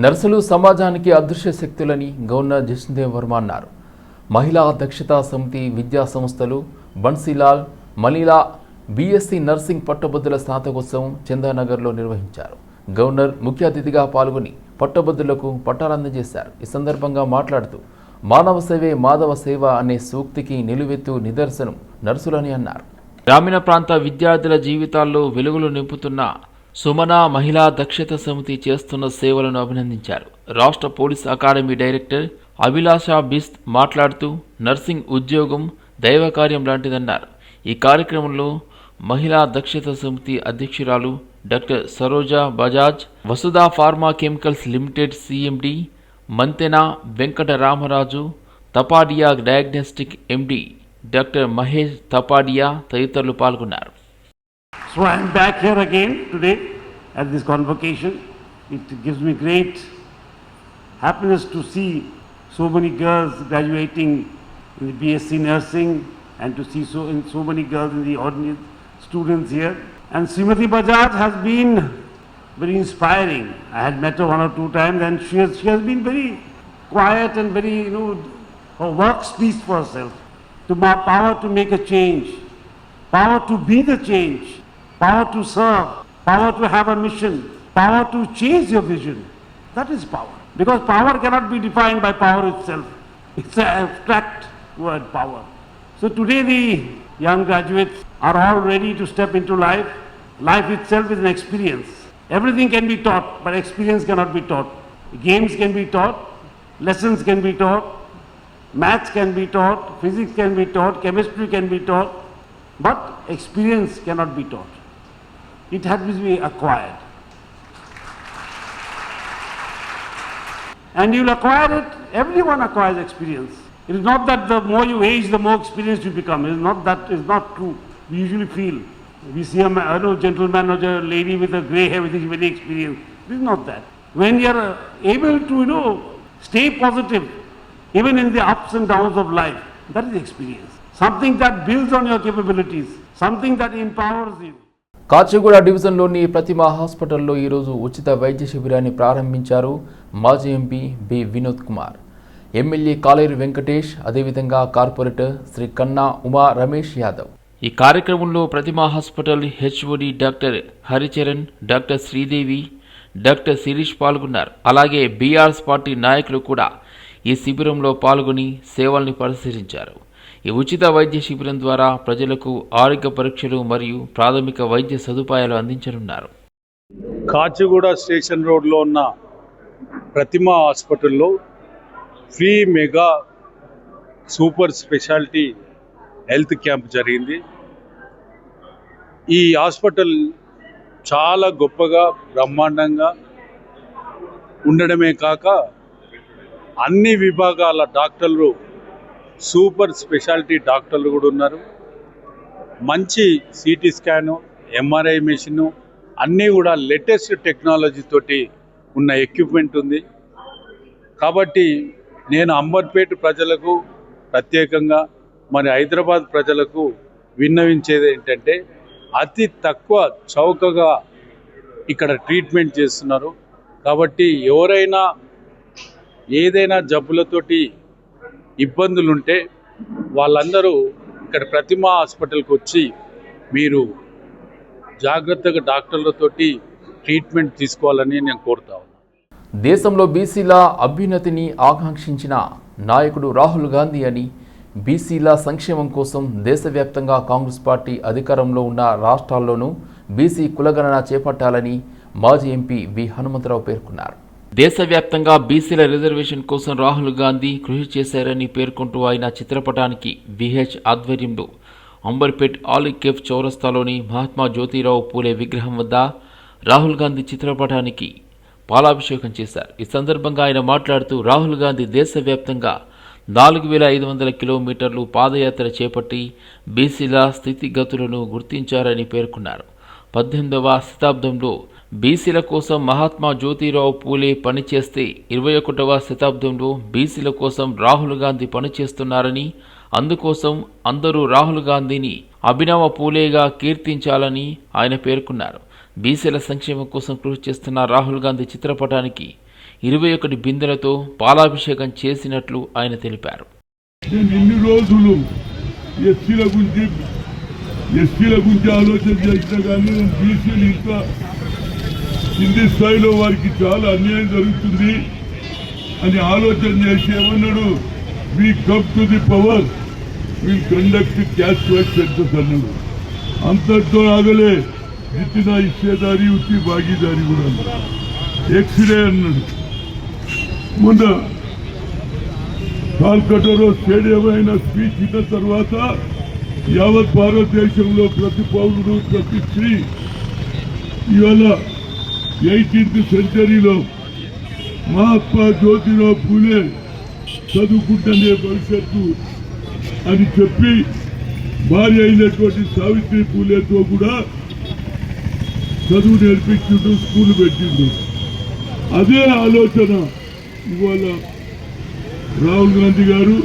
నర్సులు సమాజానికి అదృశ్య శక్తులని గవర్నర్ జిష్ణుదేవ్ వర్మ అన్నారు. మహిళా దక్షతా సమితి విద్యా సంస్థలు బన్సీలాల్ మలీలా బీఎస్సీ నర్సింగ్ పట్టభద్రుల స్నాతకోత్సవం చందానగర్లో నిర్వహించారు. గవర్నర్ ముఖ్య అతిథిగా పాల్గొని పట్టభద్రులకు పట్టాలు అందజేశారు. ఈ సందర్భంగా మాట్లాడుతూ మానవ సేవే మాధవ సేవ అనే సూక్తికి నిలువెత్తు నిదర్శనం నర్సులని అన్నారు. గ్రామీణ ప్రాంత విద్యార్థుల జీవితాల్లో వెలుగులు నింపుతున్న సుమన మహిళా దక్షత సమితి చేస్తున్న సేవలను అభినందించారు. రాష్ట్ర police academy director Abhilasha Bisht మాట్లాడుతూ నర్సింగ్ ఉద్యోగం దైవకార్యం లాంటిదన్నారు. ఈ కార్యక్రమంలో మహిళా దక్షత సమితి అధ్యక్షురాలు doctor Saroja Bajaj, Vasudha pharma chemicals limited CMD Mantena Venkata Ramaraju, Tapadia diagnostic MD doctor Mahesh Tapadia తదితరులు పాల్గొన్నారు. So I am back here again today at this convocation. It gives me great happiness to see so many girls graduating in the BSc nursing and to see so many girls in the ordinary students here. And Srimati Bajaj has been very inspiring. I had met her one or two times and she has been very quiet and very, her work speaks for herself. To power to make a change, power to be the change, power to serve, power to have a mission, power to change your vision. That is power. Because power cannot be defined by power itself. It's an abstract word, power. So today the young graduates are all ready to step into life. Life itself is an experience. Everything can be taught, but experience cannot be taught. Games can be taught, lessons can be taught, maths can be taught, physics can be taught, chemistry can be taught, but experience cannot be taught. It has to be acquired. And you'll acquire it, everyone acquires experience. It is not that the more you age, the more experienced you become. It is not that, it is not true. We usually feel. We see a gentleman or a lady with a grey hair, which is very experienced. It is not that. When you are able to, stay positive, even in the ups and downs of life, that is experience. Something that builds on your capabilities, something that empowers you. Kachiguda డివిజన్లోని ప్రతిమా హాస్పిటల్లో ఈరోజు ఉచిత వైద్య శిబిరాన్ని ప్రారంభించారు మాజీ MP B Vinod Kumar, MLA Kaleru Venkatesh, అదేవిధంగా corporator Shri కన్నా ఉమా రమేష్ యాదవ్. ఈ కార్యక్రమంలో Pratima hospital HOD doctor Haricharan, doctor Sridevi, doctor Sirish పాల్గొన్నారు. అలాగే బీఆర్ఎస్ పార్టీ నాయకులు కూడా ఈ శిబిరంలో పాల్గొని సేవల్ని పరిశీలించారు. ఈ ఉచిత వైద్య శిబిరం ద్వారా ప్రజలకు ఆరోగ్య పరీక్షలు మరియు ప్రాథమిక వైద్య సదుపాయాలు అందించనున్నారు. కాచిగూడ స్టేషన్ రోడ్లో ఉన్న ప్రతిమా హాస్పిటల్లో free mega super speciality health camp జరిగింది. ఈ హాస్పిటల్ చాలా గొప్పగా బ్రహ్మాండంగా ఉండడమే కాక అన్ని విభాగాల డాక్టర్లు, సూపర్ స్పెషాలిటీ డాక్టర్లు కూడా ఉన్నారు. మంచి సిటీ స్కాను, ఎంఆర్ఐ మెషిను అన్నీ కూడా లేటెస్ట్ టెక్నాలజీ తోటి ఉన్న ఎక్విప్మెంట్ ఉంది. కాబట్టి నేను అంబర్పేట ప్రజలకు ప్రత్యేకంగా మరి హైదరాబాద్ ప్రజలకు విన్నవించేది ఏంటంటే అతి తక్కువ చౌకగా ఇక్కడ ట్రీట్మెంట్ చేస్తున్నారు. కాబట్టి ఎవరైనా ఏదైనా జబ్బులతోటి ఇబ్బందులుంటే వాళ్ళందరూ ఇక్కడ ప్రతిమా హాస్పిటల్కి వచ్చి మీరు జాగ్రత్తగా డాక్టర్లతోటి ట్రీట్మెంట్ తీసుకోవాలని నేను కోరుతా ఉన్నాను. దేశంలో బీసీల అభ్యున్నతిని ఆకాంక్షించిన నాయకుడు రాహుల్ గాంధీ అని, బీసీల సంక్షేమం కోసం దేశవ్యాప్తంగా కాంగ్రెస్ పార్టీ అధికారంలో ఉన్న రాష్ట్రాల్లోనూ బీసీ కులగణన చేపట్టాలని మాజీ ఎంపీ వి హనుమంతరావు పేర్కొన్నారు. దేశవ్యాప్తంగా బీసీల రిజర్వేషన్ కోసం రాహుల్ గాంధీ కృషి చేశారని పేర్కొంటూ ఆయన చిత్రపటానికి విహెచ్ ఆధ్వర్యంలో అంబర్పేట్ ఆలికేఫ్ చౌరస్తాలోని మహాత్మా జ్యోతిరావు పూలే విగ్రహం వద్ద రాహుల్ గాంధీ చిత్రపటానికి పాలాభిషేకం చేశారు. ఈ సందర్భంగా ఆయన మాట్లాడుతూ రాహుల్ గాంధీ దేశవ్యాప్తంగా 4500 కిలోమీటర్లు పాదయాత్ర చేపట్టి బీసీల స్థితిగతులను గుర్తించారని పేర్కొన్నారు. 18వ శతాబ్దంలో బీసీల కోసం మహాత్మా జ్యోతిరావు పూలే పనిచేస్తే 21వ శతాబ్దంలో బీసీల కోసం రాహుల్ గాంధీ పనిచేస్తున్నారని, అందుకోసం అందరూ రాహుల్ గాంధీని అభినవ పూలేగా కీర్తించాలని ఆయన పేర్కొన్నారు. బీసీల సంక్షేమం కోసం కృషి చేస్తున్న రాహుల్ గాంధీ చిత్రపటానికి 21 బిందెలతో పాలాభిషేకం చేసినట్లు ఆయన తెలిపారు. నేను ఇన్ని రోజులు ఎస్సీల గురించి ఆలోచన చేసినా కానీ నేను బీసీలు ఇంకా కింది స్థాయిలో వారికి చాలా అన్యాయం జరుగుతుంది అని ఆలోచన చేసి ఏమన్నాడు, we come to the power will conduct caste wise census అన్నాడు. అంతటితో ఆగలే, జితిన ఇచ్చేదారి ఉత్తి భాగీదారి కూడా అన్నాడు. ఎక్స్రే అన్నాడు. మొన్న కాల్కటాలో స్టేడియం అయిన స్పీచ్ ఇన్న తర్వాత యావత్ భారతదేశంలో ప్రతి పౌరుడు ప్రతి స్త్రీ ఇవాళ 18th సెంచరీలో మహాత్మా జ్యోతిరావు పూలే చదువుకుంటేనే భవిష్యత్తు అని చెప్పి భార్య అయినటువంటి సావిత్రి పూలేతో కూడా చదువు నేర్పించుంటూ స్కూల్ పెట్టిండు. అదే ఆలోచన ఇవాళ రాహుల్ గాంధీ గారు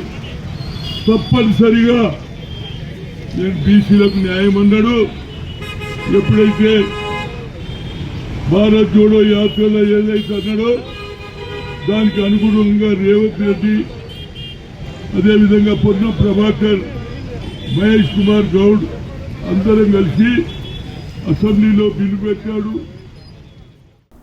తప్పనిసరిగా నేను బీసీలకు న్యాయం అన్నాడు. ఎప్పుడైతే భారత్ జోడో యాత్రలో ఏదైతే అన్నాడో దానికి అనుగుణంగా రేవంత్ రెడ్డి, అదేవిధంగా పొన్నం ప్రభాకర్, మహేష్ కుమార్ గౌడ్ అందరం కలిసి అసెంబ్లీలో బిల్లు పెట్టాడు.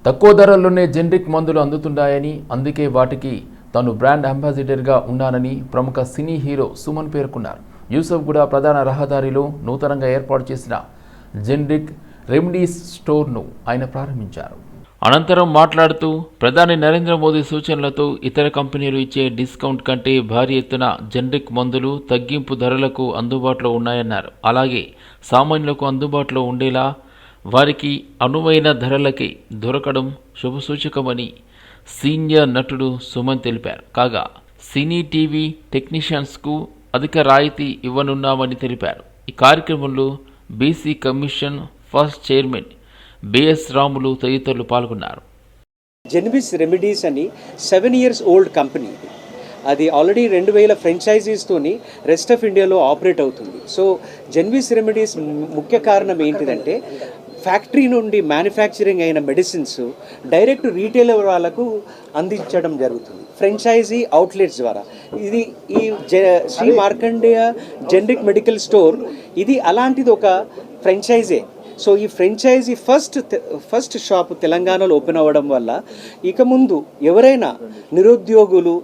తక్కువ ధరల్లోనే జెనరిక్ మందులు అందుతున్నాయని, అందుకే వాటికి తాను బ్రాండ్ అంబాసిడర్గా ఉన్నానని ప్రముఖ సినీ హీరో సుమన్ పేర్కొన్నారు. యూసఫ్గూడ ప్రధాన రహదారిలో నూతనంగా ఏర్పాటు చేసిన జెనరిక్ రెమెడీస్ స్టోర్ను ఆయన ప్రారంభించారు. అనంతరం మాట్లాడుతూ ప్రధాని నరేంద్ర మోదీ సూచనలతో ఇతర కంపెనీలు ఇచ్చే డిస్కౌంట్ కంటే భారీ ఎత్తున జెనరిక్ మందులు తగ్గింపు ధరలకు అందుబాటులో ఉన్నాయన్నారు. అలాగే సామాన్యులకు అందుబాటులో ఉండేలా వారికి అనువైన ధరలకే దొరకడం శుభసూచకమని సీనియర్ నటుడు సుమన్ తెలిపారు. కాగా సినీ టీవీ టెక్నీషియన్స్కు అధిక రాయితీ ఇవ్వనున్నామని తెలిపారు. ఈ కార్యక్రమంలో BC commission first chairman BS Ramulu తదితరులు పాల్గొన్నారు. జెన్విస్ రెమెడీస్ అని 7 years ఓల్డ్ కంపెనీ. అది ఆల్రెడీ 2000 ఫ్రాంచైజీస్తోని రెస్ట్ ఆఫ్ ఇండియాలో ఆపరేట్ అవుతుంది. సో జెన్విస్ రెమెడీస్ ముఖ్య కారణం ఏంటిదంటే ఫ్యాక్టరీ నుండి మ్యానుఫ్యాక్చరింగ్ అయిన మెడిసిన్స్ డైరెక్ట్ రీటైలర్ వాళ్ళకు అందించడం జరుగుతుంది ఫ్రాంచైజీ అవుట్లెట్స్ ద్వారా. ఇది ఈ Shri Markandeya generic medical store ఇది అలాంటిది ఒక ఫ్రాంచైజీ. సో ఈ ఫ్రాంచైజీ ఫస్ట్ షాప్ తెలంగాణలో ఓపెన్ అవ్వడం వల్ల ఇక ముందు ఎవరైనా నిరుద్యోగులు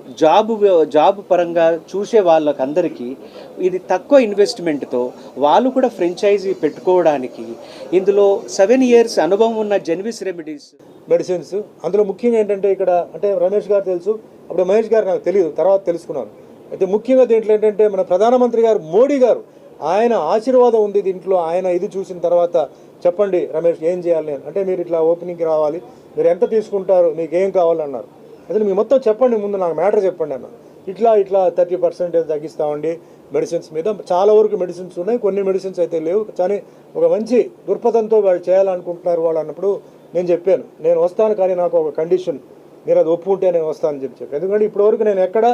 జాబ్ పరంగా చూసే వాళ్ళకందరికీ ఇది తక్కువ ఇన్వెస్ట్మెంట్తో వాళ్ళు కూడా ఫ్రాంచైజీ పెట్టుకోవడానికి ఇందులో 7 years అనుభవం ఉన్న జెన్విస్ రెమెడీస్ మెడిసిన్స్. అందులో ముఖ్యంగా ఏంటంటే ఇక్కడ అంటే రమేష్ గారు తెలుసు, అప్పుడు మహేష్ గారు నాకు తెలియదు, తర్వాత తెలుసుకున్నాను. అయితే ముఖ్యంగా దీంట్లో ఏంటంటే మన ప్రధానమంత్రి గారు మోడీ గారు ఆయన ఆశీర్వాదం ఉంది దీంట్లో. ఆయన ఇది చూసిన తర్వాత చెప్పండి రమేష్ ఏం చేయాలి అంటే మీరు ఇట్లా ఓపెనింగ్కి రావాలి, మీరు ఎంత తీసుకుంటారు, మీకు ఏం కావాలన్నారు. అసలు మీరు మొత్తం చెప్పండి, ముందు నాకు మ్యాటర్ చెప్పండి అన్న. ఇట్లా 30% తగ్గిస్తామండి మెడిసిన్స్ మీద. చాలా వరకు మెడిసిన్స్ ఉన్నాయి, కొన్ని మెడిసిన్స్ అయితే లేవు. కానీ ఒక మంచి దృక్పథంతో వాళ్ళు చేయాలనుకుంటున్నారు వాళ్ళు అన్నప్పుడు నేను చెప్పాను నేను వస్తాను, కానీ నాకు ఒక కండిషన్, మీరు అది ఒప్పుకుంటే నేను వస్తానని చెప్పాను. ఎందుకంటే ఇప్పటివరకు నేను ఎక్కడ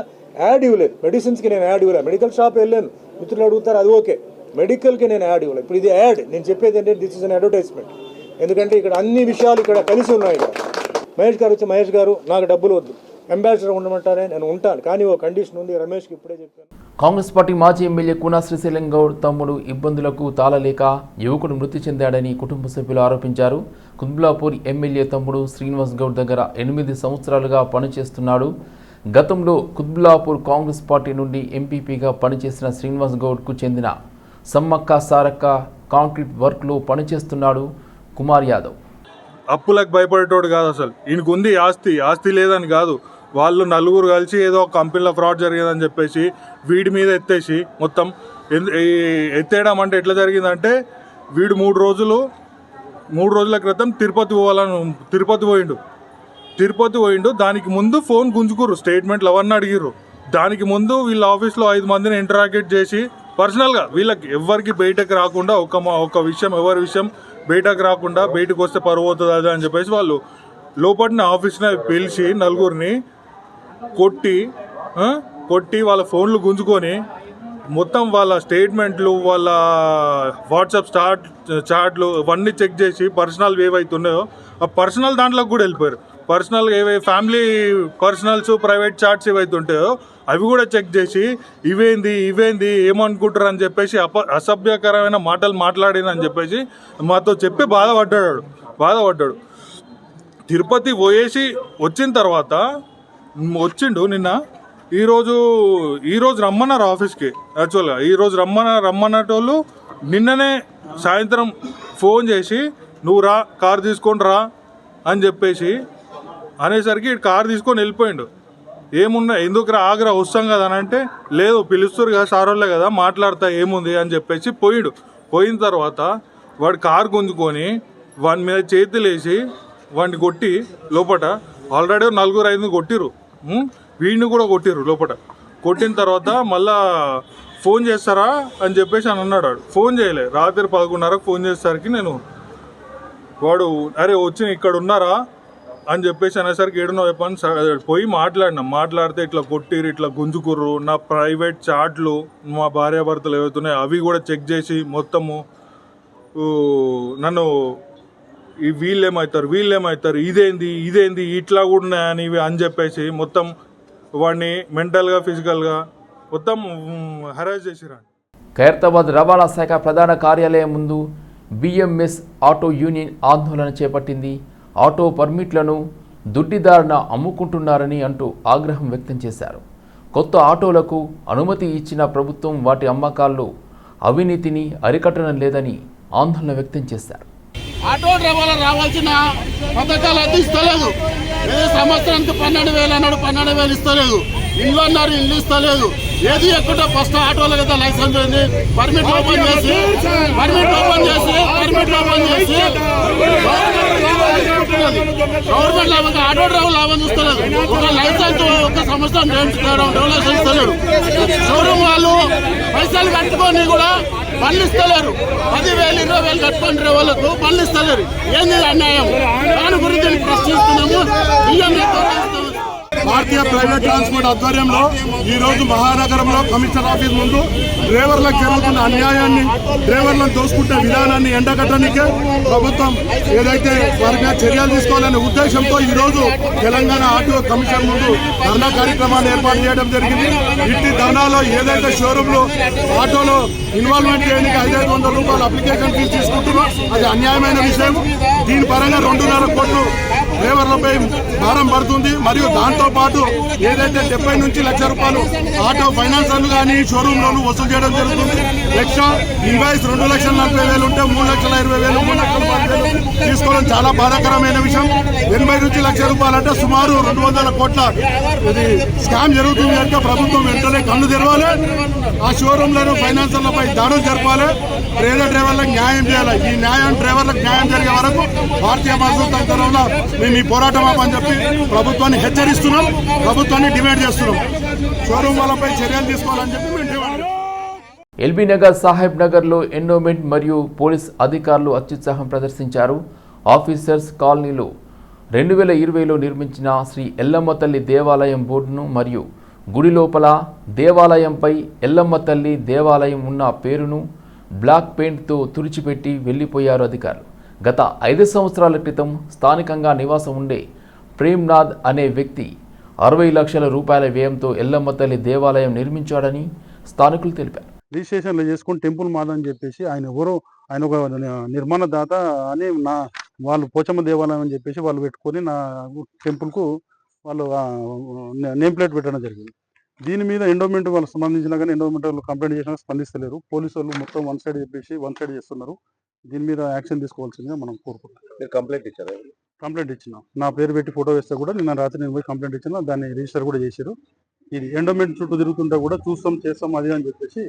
యాడ్ ఇవ్వలేదు, మెడిసిన్స్కి నేను యాడ్ ఇవ్వలేదు. మెడికల్ షాప్ వెళ్ళాను, మిత్రులు అడుగుతారు అది ఓకే, మెడికల్కి నేను యాడ్ ఇవ్వలేదు. ఇప్పుడు ఇది యాడ్. నేను చెప్పేది ఏంటంటే దిస్ ఇస్ అన్ అడ్వర్టైజ్మెంట్. ఎందుకంటే ఇక్కడ అన్ని విషయాలు ఇక్కడ కలిసి ఉన్నాయి. ఇక్కడ మహేష్ గారు వచ్చి మహేష్ గారు నాకు డబ్బులు వద్దు, అంబాసిడర్ ఉండమంటారే, నేను ఉంటాను, కానీ ఓ కండిషన్ ఉంది, రమేష్కి ఇప్పుడే చెప్పాను. కాంగ్రెస్ పార్టీ మాజీ ఎమ్మెల్యే కూనా శ్రీశైలం గౌడ్ తమ్ముడు ఇబ్బందులకు తాళలేక యువకుడు మృతి చెందాడని కుటుంబ సభ్యులు ఆరోపించారు. కుత్బుల్లాపూర్ ఎమ్మెల్యే తమ్ముడు శ్రీనివాస్ గౌడ్ దగ్గర 8 సంవత్సరాలుగా పనిచేస్తున్నాడు. గతంలో కుత్బుల్లాపూర్ కాంగ్రెస్ పార్టీ నుండి ఎంపీపీగా పనిచేసిన శ్రీనివాస్ గౌడ్కు చెందిన సమ్మక్క సారక్క కాంక్రీట్ వర్క్లో పనిచేస్తున్నాడు కుమార్ యాదవ్. అప్పులకు భయపడేటోడు కాదు అసలు. ఈయనకు ఉంది ఆస్తి లేదని కాదు, వాళ్ళు నలుగురు కలిసి ఏదో ఒక కంపెనీలో ఫ్రాడ్ జరిగేదని చెప్పేసి వీడి మీద ఎత్తేసి మొత్తం ఎత్తేయడం. అంటే ఎట్లా జరిగిందంటే వీడు 3 రోజుల క్రితం తిరుపతి పోయిండు. దానికి ముందు ఫోన్ గుంజుకుర్రు, స్టేట్మెంట్లు అవన్నీ అడిగిర్రు. దానికి ముందు వీళ్ళ ఆఫీస్లో 5 మందిని ఇంటరాగేట్ చేసి పర్సనల్గా వీళ్ళకి ఎవరికి బయటకు రాకుండా ఒక విషయం ఎవరి విషయం బయటకు రాకుండా, బయటకు వస్తే పరువు అవుతుంది అది అని చెప్పేసి వాళ్ళు లోపలిని ఆఫీస్ని పిలిచి నలుగురిని కొట్టి వాళ్ళ ఫోన్లు గుంజుకొని మొత్తం వాళ్ళ స్టేట్మెంట్లు, వాళ్ళ వాట్సాప్ చాట్లు ఇవన్నీ చెక్ చేసి పర్సనల్ ఏవైతున్నాయో ఆ పర్సనల్ దాంట్లోకి కూడా వెళ్ళిపోయారు. పర్సనల్గా ఏవై ఫ్యామిలీ పర్సనల్స్ ప్రైవేట్ చాట్స్ ఏవైతే ఉంటాయో అవి కూడా చెక్ చేసి ఇవేంది ఏమనుకుంటారు అని చెప్పేసి అసభ్యకరమైన మాటలు మాట్లాడినని చెప్పేసి మాతో చెప్పి బాధపడ్డాడు. తిరుపతి పోయేసి వచ్చిన తర్వాత వచ్చిండు నిన్న. ఈరోజు రమ్మన్నారు ఆఫీస్కి. యాక్చువల్గా ఈరోజు రమ్మన్నటోళ్ళు నిన్ననే సాయంత్రం ఫోన్ చేసి నువ్వు రా, కారు తీసుకొని రా అని చెప్పేసి అనేసరికి కారు తీసుకొని వెళ్ళిపోయిండు. ఏమున్నా ఎందుకు రా, ఆగ్రా వస్తాం కదా అని అంటే, లేదు పిలుస్తారు కదా సారోళ్ళే కదా మాట్లాడతా ఏముంది అని చెప్పేసి పోయిన తర్వాత వాడు కారు గుంజుకొని వాడి మీద చేతులేసి వాడిని కొట్టి లోపల ఆల్రెడీ 4-5 కొట్టిరు. వీడిని కూడా కొట్టిరు లోపల. కొట్టిన తర్వాత మళ్ళా ఫోన్ చేస్తారా అని చెప్పేసి అన్నాడు. ఫోన్ చేయలే. రాత్రి 11:30కు ఫోన్ చేసేసరికి వాడు అరే వచ్చి ఇక్కడ ఉన్నారా అని చెప్పేసి అనేసరికి ఏడున్నో చెప్పని పోయి మాట్లాడితే ఇట్లా కొట్టిరు, ఇట్లా గుంజుకుర్రు, నా ప్రైవేట్ చాట్లు మా భార్యాభర్తలు ఏవైతున్నాయో అవి కూడా చెక్ చేసి మొత్తము నన్ను వీళ్ళేమవుతారు ఇదేంది ఇట్లా కూడా ఉన్నాయని అని చెప్పేసి మొత్తం వాడిని మెంటల్గా ఫిజికల్గా మొత్తం హెరాస్ చేసిరా. ఖైరతాబాద్ రవాణా శాఖ ప్రధాన కార్యాలయం ముందు బిఎంఎస్ ఆటో యూనియన్ ఆందోళన చేపట్టింది. ఆటో పర్మిట్లను దుడ్డిదారున అమ్ముకుంటున్నారని అంటూ ఆగ్రహం వ్యక్తం చేశారు. కొత్త ఆటోలకు అనుమతి ఇచ్చిన ప్రభుత్వం వాటి అమ్మకాల్లో అవినీతిని అరికట్టడం లేదని ఆందోళన వ్యక్తం చేశారు. ఆటో డ్రైవర్లు రావాల్సిన పథకాలు అందిస్తలేదు. సంవత్సరానికి 12,000 అన్నాడు, 12,000 ఇస్తలేదు. ఇల్లు అన్నారు, ఇల్లు ఇస్తలేదు. ఏది ఎక్కడో ఫస్ట్ ఆటోల కదా లైసెన్స్ ఉంది, పర్మిట్ ఓపెన్ చేసి గవర్నమెంట్ లాభం ఆటో డ్రైవర్ లాభం చూస్తలేదు. ఒక లైసెన్స్ ఒక సంవత్సరం డెవలప్షన్ ఇస్తలేడు. షోరూమ్ వాళ్ళు పైసలు కట్టుకొని కూడా బండ్లు ఇస్తలేరు. 10,000, 20,000 కట్టుకొని డ్రైవర్లకు బండ్లు ఇస్తలేరు. ఏంది అన్యాయం? దాని గురించి ప్రశ్నిస్తున్నాము. భారతీయ ప్రైవేట్ ట్రాన్స్పోర్ట్ ఆధ్వర్యంలో ఈ రోజు మహానగరంలో కమిషనర్ ఆఫీస్ ముందు డ్రైవర్లకు జరుగుతున్న అన్యాయాన్ని, డ్రైవర్లను దోసుకుంటే విధానాన్ని ఎండగట్టడానికే ప్రభుత్వం ఏదైతే వారి మీద చర్యలు తీసుకోవాలనే ఉద్దేశంతో ఈ రోజు తెలంగాణ ఆటో కమిషన్ ముందు ధర్నా కార్యక్రమాన్ని ఏర్పాటు చేయడం జరిగింది. ఇట్టి ధర్నాలో ఏదైతే షోరూంలో ఆటోలో ఇన్వాల్వ్మెంట్ చేయడానికి 500 రూపాయలు అప్లికేషన్ ఫీజు తీసుకుంటున్నారో అది అన్యాయమైన విషయం. దీని పరంగా 2.5 కోట్లు డ్రైవర్లపై భారం పడుతుంది. మరియు దాంతో పాటు ఏదైతే 70 నుంచి లక్ష రూపాయలు ఆటో ఫైనాన్సర్లు కానీ షోరూమ్ లోను వసూలు చేయడం జరుగుతుంది. ఎక్స్ట్రా ఇన్వాయిస్ 2,40,000 ఉంటే 3,20,000, 3,10,000 తీసుకోవడం చాలా బాధాకరమైన విషయం. 80 నుంచి లక్ష రూపాయలు అంటే సుమారు 200 కోట్ల ఇది స్కామ్ జరుగుతుంది అంటే ప్రభుత్వం వెంటనే కళ్ళు తెరవాలి. ఆ షోరూంలను ఫైనాన్సర్లపై దాడులు జరపాలి. పేద డ్రైవర్లకు న్యాయం చేయాలి. ఈ డ్రైవర్లకు న్యాయం జరిగే వరకు భారతీయ మజ్దూర్ తరఫున మేము ఈ పోరాటం ఆపని చెప్పి ప్రభుత్వాన్ని హెచ్చరిస్తున్నాం, ప్రభుత్వాన్ని డిమాండ్ చేస్తున్నాం. షోరూమ్ వాళ్ళపై చర్యలు తీసుకోవాలని చెప్పి మేము డిమాండ్. ఎల్బీ నగర్, సాహెబ్ నగర్లో ఎండోమెంట్ మరియు పోలీస్ అధికారులు అత్యుత్సాహం ప్రదర్శించారు. ఆఫీసర్స్ కాలనీలో 2020లో నిర్మించిన శ్రీ ఎల్లమ్మ తల్లి దేవాలయం బోర్డును మరియు గుడి లోపల దేవాలయంపై ఎల్లమ్మ తల్లి దేవాలయం ఉన్న పేరును బ్లాక్ పెయింట్తో తుడిచిపెట్టి వెళ్లిపోయారు అధికారులు. గత 5 సంవత్సరాల క్రితం స్థానికంగా నివాసం ఉండే ప్రేమ్నాథ్ అనే వ్యక్తి 60 లక్షల రూపాయల వ్యయంతో ఎల్లమ్మ తల్లి దేవాలయం నిర్మించాడని స్థానికులు తెలిపారు. రిజిస్ట్రేషన్లు చేసుకుని టెంపుల్ మాదని చెప్పేసి ఆయన ఒక నిర్మాణ దాత అని వాళ్ళు పోచమ్మ దేవాలయం అని చెప్పేసి వాళ్ళు పెట్టుకొని నా టెంపుల్కు వాళ్ళు నేమ్ ప్లేట్ పెట్టడం జరిగింది. దీని మీద ఎండోమెంట్ వాళ్ళకి సంబంధించిన కానీ ఎండోమెంట్ వాళ్ళు కంప్లైంట్ చేసినా స్పందిస్తలేరు. పోలీసు వాళ్ళు మొత్తం వన్ సైడ్ చేస్తున్నారు. దీని మీద యాక్షన్ తీసుకోవాల్సిందిగా మనం కోరుకుంటున్నాం. కంప్లైంట్ ఇచ్చిన నా పేరు పెట్టి ఫోటో వేస్తే కూడా నిన్న రాత్రి నేను పోయి కంప్లైంట్ ఇచ్చిన, దాన్ని రిజిస్టర్ కూడా చేశారు. ఇది ఎండోమెంట్ చుట్టూ తిరుగుతుంటే కూడా చేస్తాం అది అని చెప్పేసి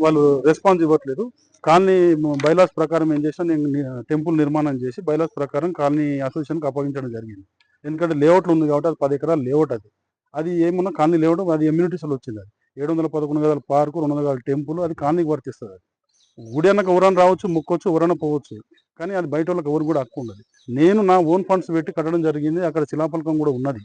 వాళ్ళు రెస్పాన్స్ ఇవ్వట్లేదు. కాలనీ బైలాస్ ప్రకారం ఏం చేసినా నేను టెంపుల్ నిర్మాణం చేసి బైలాస్ ప్రకారం కాలనీ అసోసియేషన్కి అప్పగించడం జరిగింది. ఎందుకంటే లేఅవుట్లు ఉంది కాబట్టి అది 10 ఎకరాల లేఅవుట్. అది ఏమున్నా కాలనీ లేఅవుట్, అది ఎమ్యూనిటీస్లో వచ్చింది. అది 711 గదాల పార్కు, 200 గదాల టెంపుల్, అది కాలనీకి వర్తిస్తుంది. అది గుడి అన్నక ఎవరైనా రావచ్చు, మొక్కొచ్చు, ఎవరైనా పోవచ్చు, కానీ అది బయట వాళ్ళకి ఎవరు కూడా హక్కు ఉండదు. నేను నా ఓన్ ఫండ్స్ పెట్టి కట్టడం జరిగింది. అక్కడ శిలాఫలకం కూడా ఉన్నది.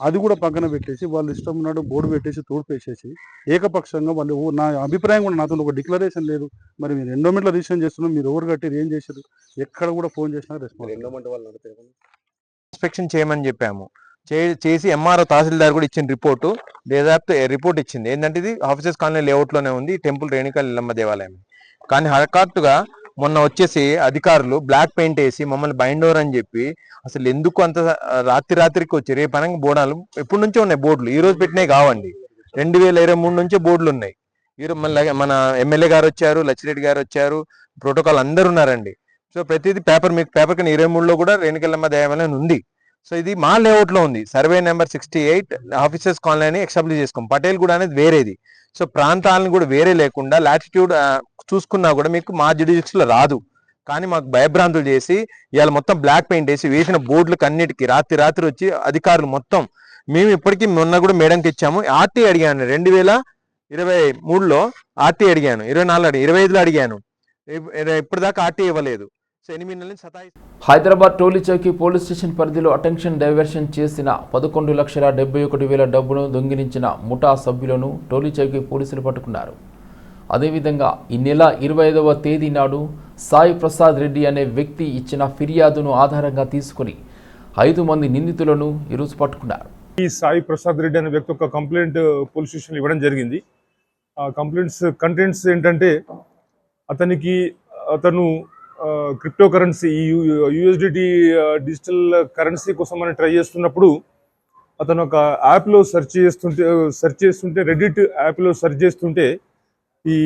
అది కూడా పక్కన పెట్టేసి వాళ్ళు ఇష్టం ఉన్నాడు బోర్డు పెట్టేసి తోడుపేసేసి ఏకపక్షంగా వాళ్ళు నా అభిప్రాయం కూడా నాతో ఒక డిక్లరేషన్ లేదు. మరి మీరు ఎండోమెంట్లో రిజిస్ట్రేషన్ చేస్తున్నారు, మీరు ఎవరు కట్టారు, ఏం చేశారు, ఎక్కడ కూడా ఫోన్ చేసినా రెస్పాన్స్. ఇన్స్పెక్షన్ చేయమని చెప్పాము. చేసి ఎంఆర్ఓ తహసీల్దార్ కూడా ఇచ్చిన రిపోర్ట్ ఇచ్చింది. ఏంటంటే ఇది ఆఫీసర్స్ కాలనీ లేఅవుట్లోనే ఉంది, టెంపుల్ రేణుకా ఎల్లమ్మ దేవాలయం. కానీ హఠాత్తుగా మొన్న వచ్చేసి అధికారులు బ్లాక్ పెయింట్ వేసి మమ్మల్ని బైండ్ ఓవర్ అని చెప్పి అసలు ఎందుకు అంత రాత్రికి వచ్చి రేపు అనగా బోనాలు ఎప్పటి నుంచో ఉన్నాయి బోర్డులు, ఈ రోజు పెట్టినాయి కావండి. 2023 నుంచే బోర్డులు ఉన్నాయి. మళ్ళీ మన ఎమ్మెల్యే గారు వచ్చారు, లచ్చిరెడ్డి గారు వచ్చారు, ప్రోటోకాల్ అందరు ఉన్నారండి. సో ప్రతిదీ పేపర్ కన్నా 23లో కూడా రేణుకెళ్ళమ్మ దేవాలయం ఉంది. సో ఇది మా లేఅవుట్ లో ఉంది. Survey number 68 officers colony establish చేసుకోం. పటేల్ కూడా అనేది వేరేది. సో ప్రాంతాలను కూడా వేరే లేకుండా లాటిట్యూడ్ చూసుకున్నా కూడా మీకు మా జ్యుడిషియల్స్ లో రాదు. కానీ మాకు భయభ్రాంతులు చేసి ఇవాళ మొత్తం బ్లాక్ పెయింట్ వేసి వేసిన బోర్డులకు అన్నిటికీ రాత్రి వచ్చి అధికారులు మొత్తం మేము ఇప్పటికీ మొన్న కూడా మేడంకి ఇచ్చాము. ఆర్టీ అడిగాను 2023లో ఆర్టీ అడిగాను, 25లో అడిగాను, ఇప్పటిదాకా ఆర్టీ ఇవ్వలేదు. సో 8 నెలల నుంచి హైదరాబాద్ టోలీ చౌకీ పోలీస్ స్టేషన్ పరిధిలో అటెన్షన్ డైవర్షన్ చేసిన 11,71,000 డబ్బును దొంగిలించిన ముఠా సభ్యులను టోలీ చౌకీ పోలీసులు పట్టుకున్నారు. అదేవిధంగా ఈ నెల 25వ తేదీ నాడు సాయి ప్రసాద్ రెడ్డి అనే వ్యక్తి ఇచ్చిన ఫిర్యాదును ఆధారంగా తీసుకుని 5 మంది నిందితులను ఈరోజు పట్టుకున్నారు. ఈ సాయి ప్రసాద్ రెడ్డి అనే వ్యక్తి ఒక కంప్లైంట్ పోలీస్ స్టేషన్ ఇవ్వడం జరిగింది. ఆ కంటెంట్స్ ఏంటంటే అతను crypto currency USDT digital currency కోసం మనం ట్రై చేస్తున్నప్పుడు అతను ఒక యాప్లో సెర్చ్ చేస్తుంటే రెడిట్ యాప్లో సెర్చ్ చేస్తుంటే ఈ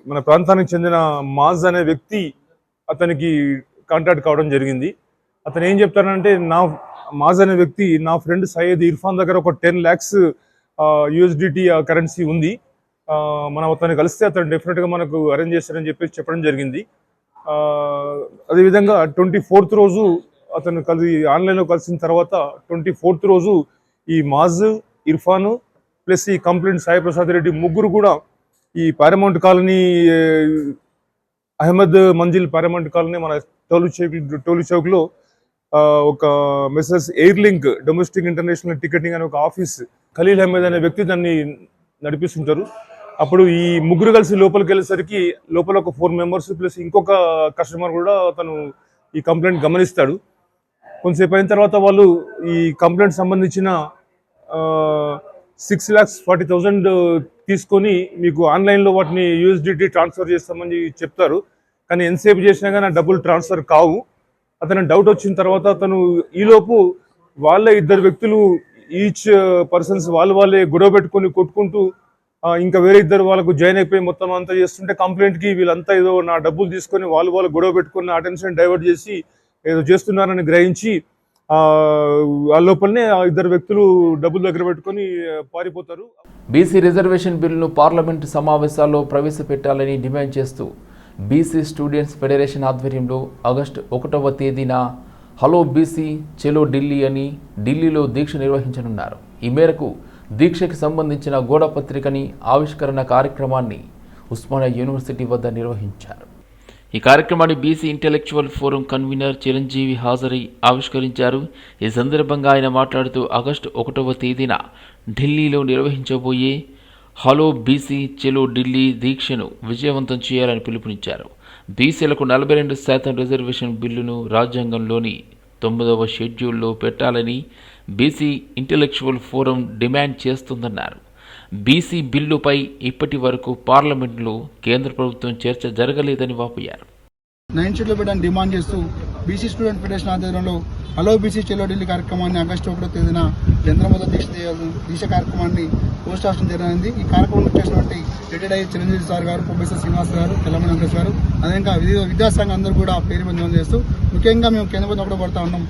మన ప్రాంతానికి చెందిన మాజ్ అనే వ్యక్తి అతనికి కాంటాక్ట్ కావడం జరిగింది. అతను ఏం చెప్తానంటే మాజ్ అనే వ్యక్తి నా ఫ్రెండ్ సయ్యద్ ఇర్ఫాన్ దగ్గర ఒక 10 lakhs యూఎస్డిటీ కరెన్సీ ఉంది, మనం అతన్ని కలిస్తే అతను డెఫినెట్గా మనకు అరేంజ్ చేస్తారని చెప్పడం జరిగింది. అదేవిధంగా 24th రోజు అతను ఆన్లైన్లో కలిసిన తర్వాత 24th రోజు ఈ మాజ్, ఇర్ఫాన్ ప్లస్ ఈ కంప్లైంట్ సాయి ప్రసాద్ రెడ్డి ముగ్గురు కూడా ఈ paramount colony Ahmed Manzil paramount colony మన టోలీ చౌక్లో ఒక message air link domestic international ticketing అనే ఒక ఆఫీస్ ఖలీల్ అహ్మద్ అనే వ్యక్తి దాన్ని నడిపిస్తుంటారు. అప్పుడు ఈ ముగ్గురు కలిసి లోపలికి వెళ్ళేసరికి లోపల ఒక 4 members ప్లస్ ఇంకొక కస్టమర్ కూడా తను ఈ కంప్లైంట్ గమనిస్తాడు. కొంతసేపు అయిన తర్వాత వాళ్ళు ఈ కంప్లైంట్ సంబంధించిన 6,40,000 తీసుకొని మీకు ఆన్లైన్లో వాటిని యూఎస్డిటీ ట్రాన్స్ఫర్ చేస్తామని చెప్తారు. కానీ ఎంతసేపు చేసినా కానీ డబ్బులు ట్రాన్స్ఫర్ కావు. అతను డౌట్ వచ్చిన తర్వాత అతను ఈలోపు వాళ్ళే 2 వ్యక్తులు ఈచ్ పర్సన్స్ వాళ్ళే గొడవ పెట్టుకొని కొట్టుకుంటూ ఇంకా వేరే 2 వాళ్ళకు జాయిన్ అయిపోయి మొత్తం అంతా చేస్తుంటే కంప్లైంట్కి వీళ్ళంతా ఏదో నా డబ్బులు తీసుకొని వాళ్ళు గొడవ పెట్టుకుని అటెన్షన్ డైవర్ట్ చేసి ఏదో చేస్తున్నారని గ్రహించి ఆ లోపలనే 2 వ్యక్తులు డబ్బులు దగ్గర పెట్టుకొని పారిపోతారు. బీసీ రిజర్వేషన్ బిల్లును పార్లమెంటు సమావేశాల్లో ప్రవేశపెట్టాలని డిమాండ్ చేస్తూ బీసీ స్టూడెంట్స్ ఫెడరేషన్ ఆధ్వర్యంలో ఆగస్టు 1వ తేదీన హలో బీసీ చెలో ఢిల్లీ అని ఢిల్లీలో దీక్ష నిర్వహించనున్నారు. ఈ మేరకు దీక్షకి సంబంధించిన గోడపత్రికని ఆవిష్కరణ కార్యక్రమాన్ని ఉస్మానియా యూనివర్సిటీ వద్ద నిర్వహించారు. ఈ కార్యక్రమాన్ని BC intellectual forum convener Chiranjeevi హాజరై ఆవిష్కరించారు. ఈ సందర్భంగా ఆయన మాట్లాడుతూ ఆగస్టు 1వ తేదీన ఢిల్లీలో నిర్వహించబోయే హలో బీసీ చెలో ఢిల్లీ దీక్షను విజయవంతం చేయాలని పిలుపునిచ్చారు. బీసీలకు 42% రిజర్వేషన్ బిల్లును రాజ్యాంగంలోని 9వ షెడ్యూల్లో పెట్టాలని బీసీ ఇంటెలెక్చువల్ ఫోరం డిమాండ్ చేస్తుందన్నారు. బీసీ బిల్లుపై ఇప్పటి వరకు పార్లమెంట్లో కేంద్ర ప్రభుత్వం చర్చ జరగలేదని వాపోయారు. 9 షెడ్యూల్ పెట్టడానికి డిమాండ్ చేస్తూ బీసీ స్టూడెంట్ ఫెడరేషన్ ఆధ్వర్యంలో హలో బీసీ చెలో ఢిల్లీ కార్యక్రమాన్ని ఆగస్టు 1వ తేదీన చంద్రమోద దీక్ష కార్యక్రమాన్ని పోస్ట్ ఆఫీస్ జరిగింది. ఈ కార్యక్రమం చేసినటువంటి రిటైర్డ్ అయ్యే చిరంజీవి సార్ గారు, ప్రొఫెసర్ శ్రీనివాస్ గారు, తెలంగాణ వెంకటేష్ గారు, అదేవిధంగా విద్యాసంఘం అందరూ కూడా పేరు బంధం చేస్తూ ముఖ్యంగా మేము కేంద్ర ప్రభుత్వం కూడా పడుతూ ఉన్నాం.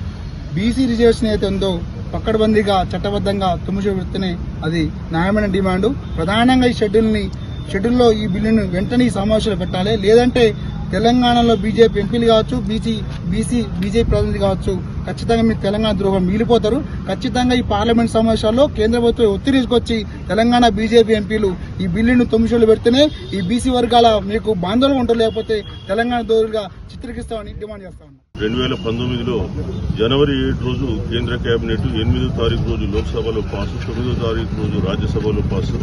బీసీ రిజర్వేషన్ అయితే ఉందో పక్కడబందీగా చట్టబద్ధంగా 9 పెడితేనే అది న్యాయమైన డిమాండ్. ప్రధానంగా ఈ షెడ్యూల్లో ఈ బిల్లును వెంటనే ఈ సమావేశాలు పెట్టాలి. లేదంటే తెలంగాణలో బీజేపీ ఎంపీలు కావచ్చు, బీజేపీ ప్రతినిధి కావచ్చు, ఖచ్చితంగా మీరు తెలంగాణ ద్రోహం మిగిలిపోతారు. ఖచ్చితంగా ఈ పార్లమెంట్ సమావేశాల్లో కేంద్ర ప్రభుత్వం ఒత్తిడి తీసుకొచ్చి తెలంగాణ బీజేపీ ఎంపీలు ఈ బిల్లును 9 పెడితేనే ఈ బీసీ వర్గాల మీకు బాంధవులు ఉంటారు, లేకపోతే తెలంగాణ దోరుగా చిత్రీకరిస్తామని డిమాండ్ చేస్తామన్నారు. 2019లో జనవరి 7 రోజు కేంద్ర కేబినెట్, 8వ తారీఖు రోజు లోక్సభలో పాసు, 9వ తారీఖు రోజు రాజ్యసభలో పాసు,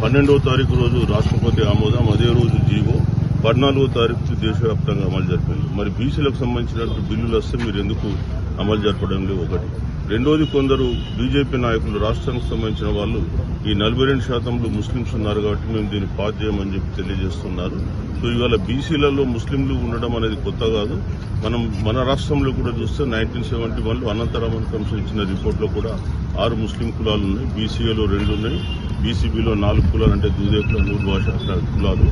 12వ తారీఖు రోజు రాష్ట్రపతి ఆమోదం, అదే రోజు జీవో, 14వ తారీఖు దేశవ్యాప్తంగా అమలు జరిపింది. మరి బీసీలకు సంబంధించినటువంటి బిల్లులు వస్తే మీరు ఎందుకు అమలు జరపడంలో ఒకటి. రెండోది, కొందరు బీజేపీ నాయకులు రాష్ట్రానికి సంబంధించిన వాళ్ళు ఈ 42% ముస్లింస్ ఉన్నారు కాబట్టి మేము దీన్ని పాస్ చేయమని చెప్పి తెలియజేస్తున్నారు. సో ఇవాళ బీసీలలో ముస్లింలు ఉండడం అనేది కొత్త కాదు. మనం మన రాష్ట్రంలో కూడా చూస్తే 1971లో అనంతరామన్ కమిషన్ ఇచ్చిన రిపోర్ట్లో కూడా 6 ముస్లిం కులాలు ఉన్నాయి. బీసీఏలో 2 ఉన్నాయి. బీసీబీలో 4 కులాలు, అంటే దూదే కులం, నూరు భాష కులాలు.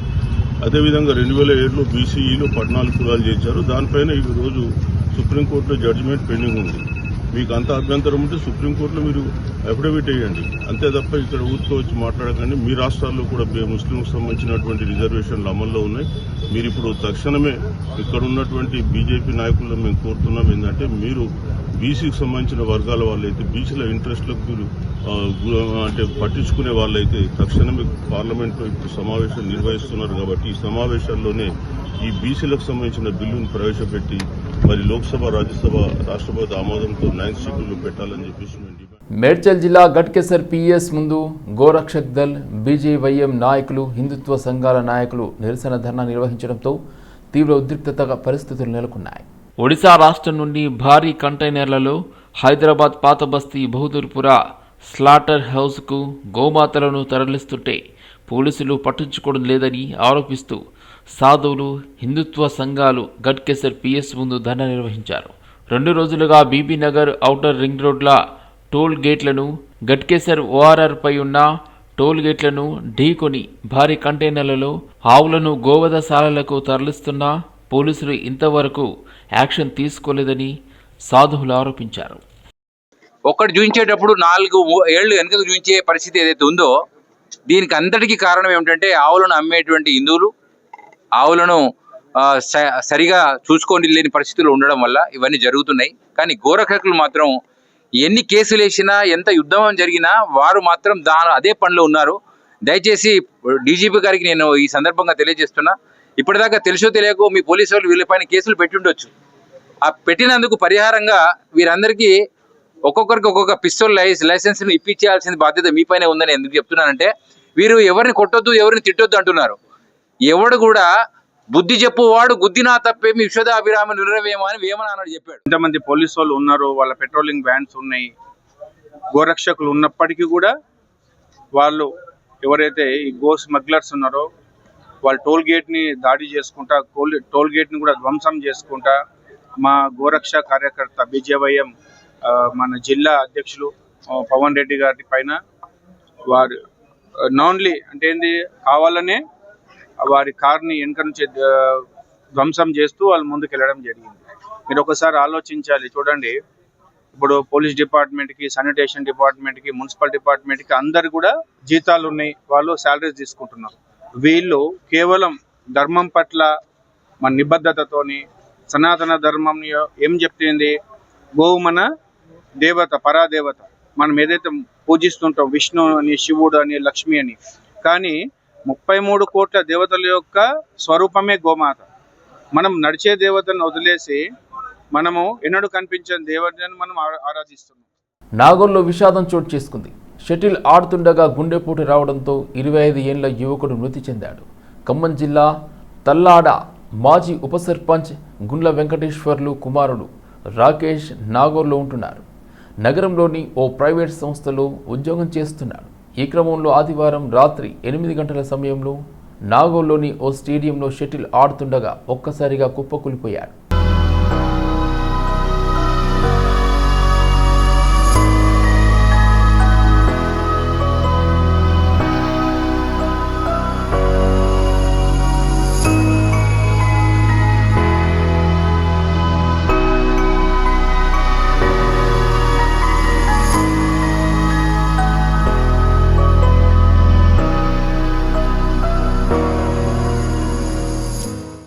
అదేవిధంగా 2007లో బీసీఈలో 14 కులాలు చేశారు. దానిపైన ఈ రోజు సుప్రీంకోర్టులో జడ్జిమెంట్ పెండింగ్ ఉంది. మీకు అంత అభ్యంతరం ఉంటే సుప్రీంకోర్టులో మీరు అఫిడవిట్ వేయండి, అంతే తప్ప ఇక్కడ ఊరితో వచ్చి మాట్లాడకండి. మీ రాష్ట్రాల్లో కూడా ముస్లింలకు సంబంధించినటువంటి రిజర్వేషన్లు అమల్లో ఉన్నాయి. మీరు ఇప్పుడు తక్షణమే ఇక్కడ ఉన్నటువంటి బీజేపీ నాయకులను మేము కోరుతున్నాం ఏంటంటే, మీరు బీసీకి సంబంధించిన వర్గాల వాళ్ళైతే, బీసీల ఇంట్రెస్ట్లకు మీరు అంటే పట్టించుకునే వాళ్ళైతే తక్షణమే పార్లమెంట్లో ఇప్పుడు సమావేశం నిర్వహిస్తున్నారు కాబట్టి ఈ సమావేశాల్లోనే ఈ బీసీలకు సంబంధించిన బిల్లును ప్రవేశపెట్టి మరి లోక్సభ, రాజ్యసభ, రాష్ట్రపతి ఆమోదంతో 9th షెడ్యూల్లో పెట్టాలని చెప్పేసి మేము డిమాండ్. మేడ్చల్ జిల్లా గట్కేసర్ పిఎస్ ముందు గోరక్షక్ దళ్, బీజేవైఎం నాయకులు, హిందుత్వ సంఘాల నాయకులు నిరసన ధర్నా నిర్వహించడంతో తీవ్ర ఉద్రిక్తత పరిస్థితులు నెలకొన్నాయి. ఒడిశా రాష్ట్రం నుండి భారీ కంటైనర్లలో హైదరాబాద్ పాత బస్తీ బహదూర్పుర స్లాటర్ హౌస్కు గోమాతలను తరలిస్తుంటే పోలీసులు పట్టించుకోవడం లేదని ఆరోపిస్తూ సాధువులు, హిందుత్వ సంఘాలు గట్కేసర్ పిఎస్ ముందు ధర్నా నిర్వహించారు. 2 రోజులుగా బీబీనగర్ ఔటర్ రింగ్ రోడ్ల టోల్ గేట్లను, గట్కేసర్ ఓఆర్ఆర్ పై ఉన్న టోల్ గేట్లను ఢీకొని భారీ కంటైనర్లలో ఆవులను గోవధశాలలకు తరలిస్తున్న పోలీసులు ఇంతవరకు యాక్షన్ తీసుకోలేదని సాధువులు ఆరోపించారు. ఒక్కటి చూపించేటప్పుడు 4 ఏళ్లు వెనుకకు చూపించే పరిస్థితి ఏదైతే ఉందో, దీనికి అంతటికీ కారణం ఏమిటంటే ఆవులను అమ్మేటువంటి హిందువులు ఆవులను సరిగా చూసుకొని లేని పరిస్థితులు ఉండడం వల్ల ఇవన్నీ జరుగుతున్నాయి. కానీ గోరక్షకులు మాత్రం ఎన్ని కేసులు వేసినా, ఎంత యుద్ధం జరిగినా వారు మాత్రం అదే పనిలో ఉన్నారు. దయచేసి డీజీపీ గారికి నేను ఈ సందర్భంగా తెలియజేస్తున్నా, ఇప్పటిదాకా తెలుసో తెలియకో మీ పోలీసు వాళ్ళు వీళ్ళపైన కేసులు పెట్టుండొచ్చు. ఆ పెట్టినందుకు పరిహారంగా వీరందరికీ ఒక్కొక్కరికి ఒక్కొక్క పిస్తోల్ లైసెన్స్ను ఇప్పించాల్సిన బాధ్యత మీపైనే ఉందని ఎందుకు చెప్తున్నానంటే, వీరు ఎవరిని కొట్టొద్దు, ఎవరిని తిట్టొద్దు అంటున్నారు. ఎవడు కూడా బుద్ధి చెప్పువాడు గుద్దినా తప్పేమి విశ్వదాభిరామ నిర్ణయం అని వేమన అన్నాడు చెప్పాడు. ఇంతమంది పోలీసు వాళ్ళు ఉన్నారు, వాళ్ళ పెట్రోలింగ్ వ్యాన్స్ ఉన్నాయి, గోరక్షకులు ఉన్నప్పటికీ కూడా వాళ్ళు ఎవరైతే ఈ గో స్మగ్లర్స్ ఉన్నారో వాళ్ళు టోల్ గేట్ని దాడి చేసుకుంటా, టోల్ గేట్ని కూడా ధ్వంసం చేసుకుంటా మా గోరక్ష కార్యకర్త బీజేవైఎం మన జిల్లా అధ్యక్షులు పవన్ రెడ్డి గారి పైన వారు నాన్లీ అంటే ఏంది కావాలనే వారి కార్ని వెనక నుంచి ధ్వంసం చేస్తూ వాళ్ళు ముందుకు వెళ్ళడం జరిగింది. మీరు ఒకసారి ఆలోచించాలి. చూడండి, ఇప్పుడు పోలీస్ డిపార్ట్మెంట్కి, శానిటేషన్ డిపార్ట్మెంట్కి, మున్సిపల్ డిపార్ట్మెంట్కి అందరు కూడా జీతాలు ఉన్నాయి, వాళ్ళు శాలరీస్ తీసుకుంటున్నారు. వీళ్ళు కేవలం ధర్మం పట్ల మన నిబద్ధతతోని, సనాతన ధర్మం ఏం చెప్తుంది, గోవు మన దేవత, పరాదేవత, మనం ఏదైతే పూజిస్తుంటాం విష్ణు అని, శివుడు అని, లక్ష్మి అని, కానీ 33 కోట్ల దేవతల యొక్క స్వరూపమే గోమాత. మనం నడిచే దేవతను వదిలేసి మనము ఎన్నడూ కనిపించని దేవతను మనం ఆరాధిస్తున్నాం. నాగోల్లో విషాదం చోటు చేసుకుంది. షటిల్ ఆడుతుండగా గుండెపోటు రావడంతో 25 ఏళ్ల యువకుడు మృతి చెందాడు. ఖమ్మం జిల్లా తల్లాడ మాజీ ఉప సర్పంచ్ గుండ్ల వెంకటేశ్వర్లు కుమారుడు రాకేష్ నాగోల్లో ఉంటున్నారు. నగరంలోని ఓ ప్రైవేట్ సంస్థలో ఉద్యోగం చేస్తున్నాడు. ఈ క్రమంలో ఆదివారం రాత్రి 8 గంటల సమయంలో నాగోల్లోని ఓ స్టేడియంలో షటిల్ ఆడుతుండగా ఒక్కసారిగా కుప్పకూలిపోయాడు.